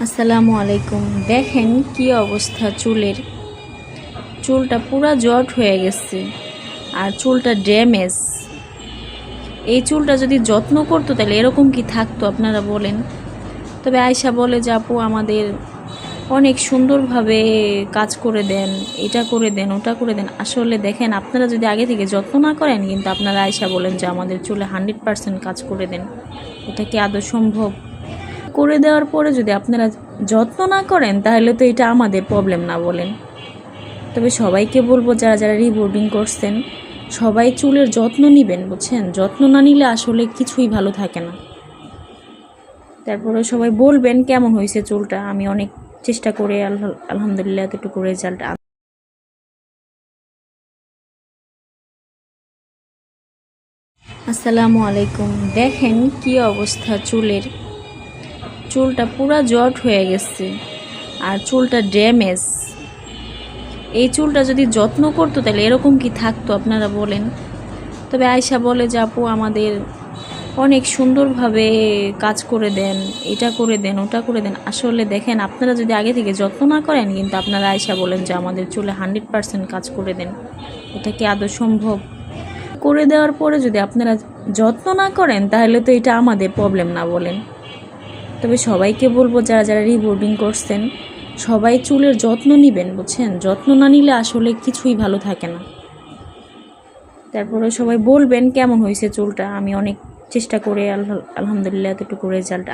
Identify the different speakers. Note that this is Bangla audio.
Speaker 1: আসসালামু আলাইকুম। দেখেন কি অবস্থা চুলের। চুলটা পুরা জট হয়ে গেছে আর চুলটা ড্যামেজ। এই চুলটা যদি যত্ন করতো তাহলে এরকম কি থাকতো আপনারা বলেন? তবে আয়শা বলে যে আপু আমাদের অনেক সুন্দরভাবে কাজ করে দেন, এটা করে দেন, ওটা করে দেন। আসলে দেখেন, আপনারা যদি আগে থেকে যত্ন না করেন কিন্তু আপনারা আয়শা বলেন যে আমাদের চুলে 100% কাজ করে দেন। এটা কি আদৌ সম্ভব? করে দেওয়ার পরে যদি আপনারা যত্ন না করেন তাহলে তো এটা আমাদের প্রবলেম না বলেন। তবে সবাইকে বলবো যারা যারা রিবোর্ডিং করছেন সবাই চুলের যত্ন নেবেন, বুঝছেন? যত্ন না নিলে আসলে কিছুই ভালো থাকে না। তারপরে সবাই বলবেন কেমন হয়েছে চুলটা। আমি অনেক চেষ্টা করে আলহামদুলিল্লাহ এতটুকু রেজাল্ট। আসসালামু আলাইকুম। দেখেন কি অবস্থা চুলের। চুলটা পুরা জট হয়ে গেছে আর চুলটা ড্যামেজ। এই চুলটা যদি যত্ন করতো তাহলে এরকম কি থাকতো আপনারা বলেন? তবে আয়শা বলে যে আপু আমাদের অনেক সুন্দরভাবে কাজ করে দেন, এটা করে দেন, ওটা করে দেন। আসলে দেখেন, আপনারা যদি আগে থেকে যত্ন না করেন কিন্তু আপনারা আয়শা বলেন যে আমাদের চুলে 100% কাজ করে দেন। এটা কি আদৌ সম্ভব? করে দেওয়ার পরে যদি আপনারা যত্ন না করেন তাহলে তো এটা আমাদের প্রবলেম না বলেন। তবে সবাইকে বলবো যারা যারা রিবোর্ডিং করছেন সবাই চুলের যত্ন নেবেন, বুঝছেন? যত্ন না নিলে আসলে কিছুই ভালো থাকে না। তারপরে সবাই বলবেন কেমন হয়েছে চুলটা। আমি অনেক চেষ্টা করে আলহামদুলিল্লাহ এতটুকু রেজাল্ট।